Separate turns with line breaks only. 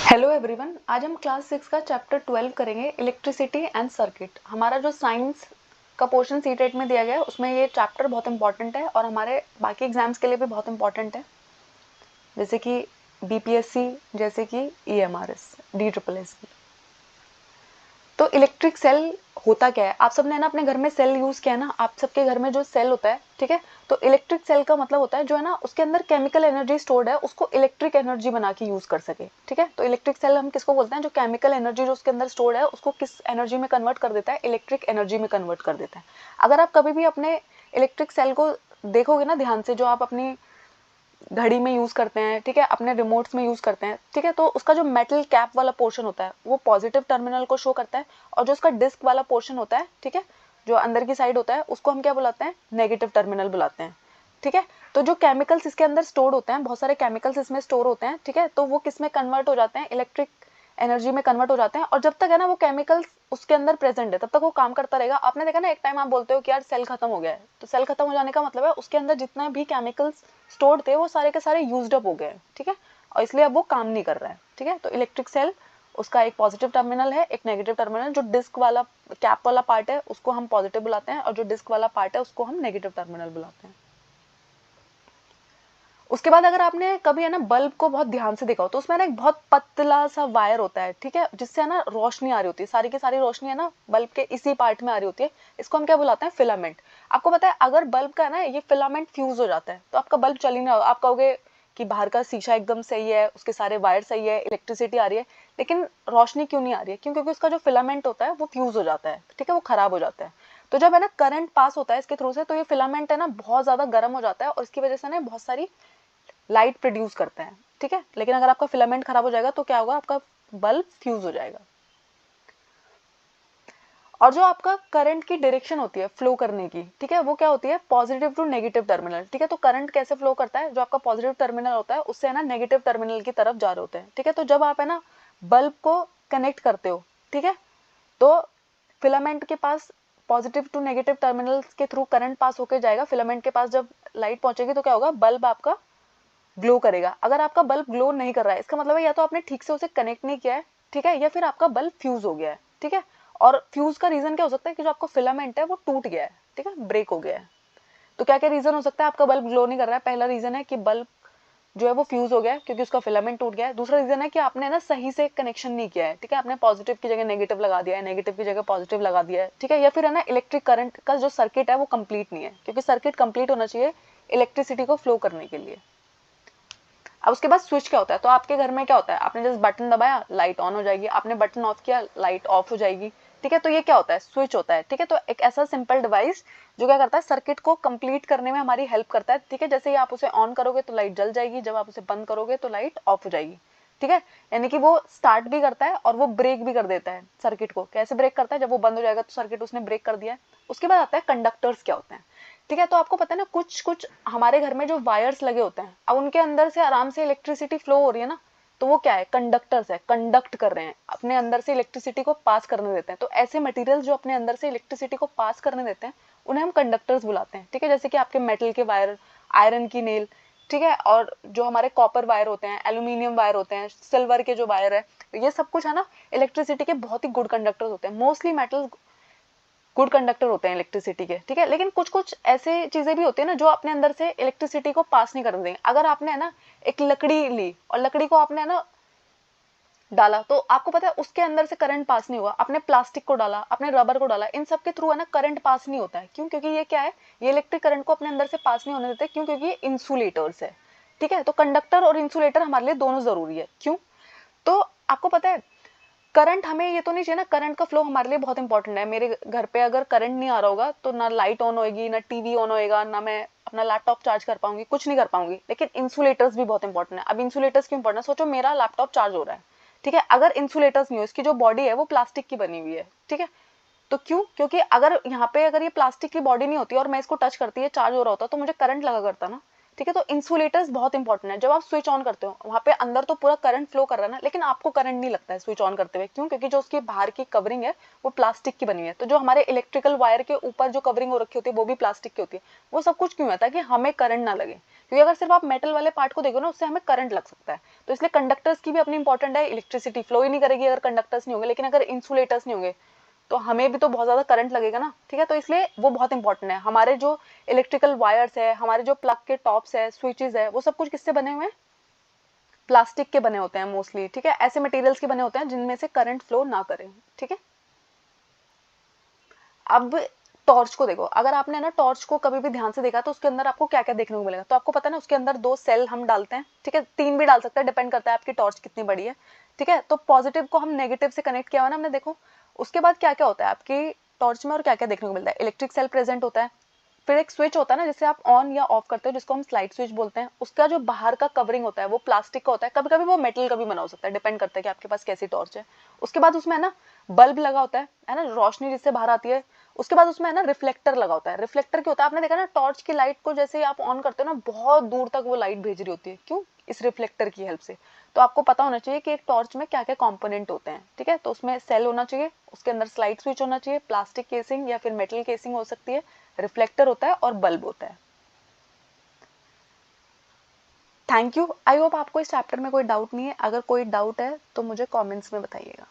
Hello everyone, आज हम class 6 का चैप्टर 12 करेंगे, इलेक्ट्रिसिटी एंड सर्किट। हमारा जो साइंस का पोर्शन सी टेट में दिया गया है उसमें ये चैप्टर बहुत इंपॉर्टेंट है और हमारे बाकी एग्जाम्स के लिए भी बहुत इंपॉर्टेंट है, जैसे कि बीपीएससी, जैसे कि ईएमआरएस, डी ट्रिपल एस। तो इलेक्ट्रिक सेल होता क्या है? आप सबने ना अपने घर में सेल यूज किया है ना, आप सबके घर में जो सेल होता है, ठीक है। तो इलेक्ट्रिक सेल का मतलब होता है जो है ना उसके अंदर केमिकल एनर्जी स्टोर्ड है उसको इलेक्ट्रिक एनर्जी बना के यूज कर सके, ठीक है। तो इलेक्ट्रिक सेल हम किसको बोलते हैं? जो केमिकल एनर्जी जो उसके अंदर स्टोर्ड है उसको किस एनर्जी में कन्वर्ट कर देता है? इलेक्ट्रिक एनर्जी में कन्वर्ट कर देता है। अगर आप कभी भी अपने इलेक्ट्रिक सेल को देखोगे ना ध्यान से, जो आप अपनी घड़ी में यूज करते हैं, ठीक है, अपने रिमोट्स में यूज करते हैं, ठीक है, तो उसका जो मेटल कैप वाला पोर्शन होता है वो पॉजिटिव टर्मिनल को शो करता है और जो उसका डिस्क वाला पोर्शन होता है, ठीक है, जो अंदर की साइड होता है उसको हम क्या बुलाते हैं? नेगेटिव टर्मिनल बुलाते हैं, ठीक है। तो जो केमिकल्स इसके अंदर स्टोर होते हैं, बहुत सारे केमिकल्स इसमें स्टोर होते हैं, ठीक है, तो वो किस में कन्वर्ट हो जाते हैं? इलेक्ट्रिक एनर्जी में कन्वर्ट हो जाते हैं। और जब तक है ना वो केमिकल्स उसके अंदर प्रेजेंट है तब तक वो काम करता रहेगा। आपने देखा ना, एक टाइम आप बोलते हो कि यार सेल खत्म हो गया है, तो सेल खत्म हो जाने का मतलब है उसके अंदर जितना भी केमिकल्स स्टोर्ड थे वो सारे के सारे यूज्ड अप हो गए, ठीक है, और इसलिए अब वो काम नहीं कर रहा है, ठीक है। तो इलेक्ट्रिक सेल, उसका एक पॉजिटिव टर्मिनल है, एक नेगेटिव टर्मिनल। जो डिस्क वाला कैप वाला पार्ट है उसको हम पॉजिटिव बुलाते हैं और जो डिस्क वाला पार्ट है उसको हम नेगेटिव टर्मिनल बुलाते हैं। उसके बाद अगर आपने कभी है ना बल्ब को बहुत ध्यान से देखा हो तो उसमें ना एक बहुत पतला सा वायर होता है, ठीक है, जिससे है ना रोशनी आ रही होती है, सारी की सारी रोशनी है ना बल्ब के इसी पार्ट में आ रही होती है। इसको हम क्या बुलाते हैं? फिलामेंट। आपको पता है अगर बल्ब का है ना ये फिलामेंट फ्यूज हो जाता है तो आपका बल्ब चल ही नहीं रहा। आप कहोगे कि बाहर का शीशा एकदम सही है, उसके सारे वायर सही है, इलेक्ट्रिसिटी आ रही है, लेकिन रोशनी क्यों नहीं आ रही है? क्यों? क्योंकि उसका जो फिलामेंट होता है वो फ्यूज हो जाता है, ठीक है, वो खराब हो जाता है। तो जब है ना करंट पास होता है इसके थ्रू से तो ये फिलामेंट है ना बहुत ज्यादा गर्म हो जाता है और इसकी वजह से ना बहुत सारी लाइट प्रोड्यूस करते हैं, ठीक है। लेकिन अगर आपका फिलामेंट खराब हो जाएगा तो क्या होगा? आपका बल्ब फ्यूज हो जाएगा। और जो आपका करंट की डायरेक्शन होती है फ्लो करने की, ठीक है, वो क्या होती है? पॉजिटिव टू नेगेटिव टर्मिनल, ठीक है। तो करंट कैसे फ्लो करता है? जो आपका पॉजिटिव टर्मिनल होता है उससे है ना नेगेटिव टर्मिनल की तरफ जा रहे होते हैं, ठीक है। तो जब आप है ना बल्ब को कनेक्ट करते हो, ठीक है, तो फिलामेंट के पास पॉजिटिव टू नेगेटिव टर्मिनल्स के थ्रू करंट पास होकर जाएगा। फिलामेंट के पास जब लाइट पहुंचेगी तो क्या होगा? बल्ब आपका ग्लो करेगा। अगर आपका बल्ब ग्लो नहीं कर रहा है इसका मतलब है या तो आपने ठीक से उसे कनेक्ट नहीं किया है, ठीक है, या फिर आपका बल्ब फ्यूज हो गया है, ठीक है। और फ्यूज का रीजन क्या हो सकता है? कि जो आपका फिलामेंट है वो टूट गया है, ठीक है, ब्रेक हो गया है। तो क्या क्या रीजन हो सकता है आपका बल्ब ग्लो नहीं कर रहा है? पहला रीजन है कि बल्ब जो है वो फ्यूज हो गया है क्योंकि उसका फिलामेंट टूट गया है। दूसरा रीजन है कि आपने ना सही से कनेक्शन नहीं किया है, ठीक है, आपने पॉजिटिव की जगह नेगेटिव लगा दिया है, नेगेटिव की जगह पॉजिटिव लगा दिया है, ठीक है। या फिर है ना इलेक्ट्रिक करंट का जो सर्किट है वो कंप्लीट नहीं है, क्योंकि सर्किट कंप्लीट होना चाहिए इलेक्ट्रिसिटी को फ्लो करने के लिए। अब उसके बाद स्विच क्या होता है? तो आपके घर में क्या होता है? आपने जस्ट बटन दबाया लाइट ऑन हो जाएगी, आपने बटन ऑफ किया लाइट ऑफ हो जाएगी, ठीक है। तो ये क्या होता है? स्विच होता है, ठीक है। तो एक ऐसा सिंपल डिवाइस जो क्या करता है? सर्किट को कंप्लीट करने में हमारी हेल्प करता है, ठीक है। जैसे ही आप उसे ऑन करोगे तो लाइट जल जाएगी, जब आप उसे बंद करोगे तो लाइट ऑफ हो जाएगी, ठीक है। यानी कि वो स्टार्ट भी करता है और वो ब्रेक भी कर देता है सर्किट को। कैसे ब्रेक करता है? जब वो बंद हो जाएगा तो सर्किट उसने ब्रेक कर दिया है। उसके बाद आता है कंडक्टर्स क्या होते हैं, ठीक है। तो आपको पता है ना कुछ कुछ हमारे घर में जो वायर्स लगे होते हैं, अब उनके अंदर से आराम से इलेक्ट्रिसिटी फ्लो हो रही है ना, तो वो क्या है? कंडक्टर्स है, कंडक्ट कर रहे हैं, अपने अंदर से इलेक्ट्रिसिटी को पास करने देते हैं। तो ऐसे मटेरियल जो अपने अंदर से इलेक्ट्रिसिटी को पास करने देते हैं उन्हें हम कंडक्टर्स बुलाते हैं, ठीक है। जैसे कि आपके मेटल के वायर, आयरन की नेल, ठीक है, और जो हमारे कॉपर वायर होते हैं, एल्यूमिनियम वायर होते हैं, सिल्वर के जो वायर है, ये सब कुछ है ना इलेक्ट्रिसिटी के बहुत ही गुड कंडक्टर्स होते हैं। मोस्टली मेटल गुड कंडक्टर होते हैं इलेक्ट्रिसिटी के, ठीक है। लेकिन कुछ कुछ ऐसे चीजें भी होती है ना जो अपने अंदर से इलेक्ट्रिसिटी को पास नहीं करने देंगे। अगर आपने है ना एक लकड़ी ली और लकड़ी को आपने है ना डाला तो आपको पता है उसके अंदर से करंट पास नहीं हुआ। आपने प्लास्टिक को डाला, आपने रबर को डाला, इन सब के थ्रू है ना करंट पास नहीं होता है। क्यों? क्योंकि ये क्या है? ये इलेक्ट्रिक करंट को अपने अंदर से पास नहीं होने देते। क्यों? क्योंकि ये इंसुलेटर्स है, ठीक है। तो कंडक्टर और इंसुलेटर हमारे लिए दोनों जरूरी है। क्यों? तो आपको पता है करंट, हमें ये तो नहीं चाहिए ना, करंट का फ्लो हमारे लिए बहुत इंपॉर्टेंट है। मेरे घर पे अगर करंट नहीं आ रहा होगा तो ना लाइट ऑन होएगी, ना टीवी ऑन होएगा, ना मैं अपना लैपटॉप चार्ज कर पाऊंगी, कुछ नहीं कर पाऊंगी। लेकिन इंसुलेटर्स भी बहुत इंपॉर्टेंट है। अब इंसुलेटर्स क्यों इंपॉर्टेंट है? सोचो मेरा लैपटॉप चार्ज हो रहा है, ठीक है, अगर इंसुलेटर्स नहीं हो, इसकी जो बॉडी है वो प्लास्टिक की बनी हुई है, ठीक है। तो क्यों? क्योंकि अगर यहाँ पे अगर ये प्लास्टिक की बॉडी नहीं होती और मैं इसको टच करती है, चार्ज हो रहा होता तो मुझे करंट लगा करता ना, ठीक है। तो इंसुलेटर्स बहुत इंपॉर्टेंट है। जब आप स्विच ऑन करते हो वहां पे अंदर तो पूरा करंट फ्लो कर रहा है ना, लेकिन आपको करंट नहीं लगता है स्विच ऑन करते हुए। क्यों? क्योंकि जो उसकी बाहर की कवरिंग है वो प्लास्टिक की बनी हुई है। तो जो हमारे इलेक्ट्रिकल वायर के ऊपर जो कवरिंग हो रखी होती है वो भी प्लास्टिक की होती है। वो सब कुछ क्यों है? ताकि हमें करंट ना लगे, क्योंकि अगर सिर्फ आप मेटल वाले पार्ट को देखो ना, उससे हमें करंट लग सकता है। तो इसलिए कंडक्टर्स की भी अपनी इंपॉर्टेंट है, इलेक्ट्रिसिटी फ्लो ही नहीं करेगी अगर कंडक्टर्स नहीं होंगे, लेकिन अगर इंसुलेटर्स नहीं होंगे तो हमें भी तो बहुत ज्यादा करंट लगेगा ना, ठीक है। तो इसलिए वो बहुत इंपॉर्टेंट है। हमारे जो इलेक्ट्रिकल वायर्स है, हमारे जो प्लग के टॉप्स है, स्विचेस है, वो सब कुछ किससे बने हुए हैं? प्लास्टिक के बने होते हैं मोस्टली, ठीक है। ऐसे मटेरियल्स के बने होते हैं जिनमें से करंट फ्लो ना करे, ठीक है। अब टॉर्च को देखो, अगर आपने ना टॉर्च को कभी भी ध्यान से देखा तो उसके अंदर आपको क्या क्या देखने को मिलेगा, तो आपको पता है ना, उसके अंदर 2 सेल हम डालते हैं, ठीक है, 3 भी डाल सकते हैं, डिपेंड करता है आपकी टॉर्च कितनी बड़ी है, ठीक है। तो पॉजिटिव को हम नेगेटिव से कनेक्ट किया हुआ ना हमने, देखो। उसके बाद क्या क्या होता है आपकी टॉर्च में और क्या क्या देखने को मिलता है? इलेक्ट्रिक सेल प्रेजेंट होता है, फिर एक स्विच होता है ना जिससे आप ऑन या ऑफ करते हो, जिसको हम स्लाइड स्विच बोलते हैं। उसका जो बाहर का कवरिंग होता है वो प्लास्टिक का होता है, कभी कभी वो मेटल का भी बना हो सकता है, डिपेंड करता है कि आपके पास कैसी टॉर्च है। उसके बाद उसमें है ना बल्ब लगा होता है ना, रोशनी जिससे बाहर आती है। उसके बाद उसमें है ना रिफ्लेक्टर लगा होता है। रिफ्लेक्टर क्या होता है? आपने देखा ना टॉर्च की लाइट को जैसे आप ऑन करते हो ना, बहुत दूर तक वो लाइट भेज रही होती है, क्यों? इस रिफ्लेक्टर की हेल्प से। तो आपको पता होना चाहिए कि एक टॉर्च में क्या क्या कंपोनेंट होते हैं, ठीक है। तो उसमें सेल होना चाहिए, उसके अंदर स्लाइड स्विच होना चाहिए, प्लास्टिक केसिंग या फिर मेटल केसिंग हो सकती है, रिफ्लेक्टर होता है और बल्ब होता है। Thank you. आई होप आपको इस चैप्टर में कोई डाउट नहीं है। अगर कोई डाउट है तो मुझे कमेंट्स में बताइएगा।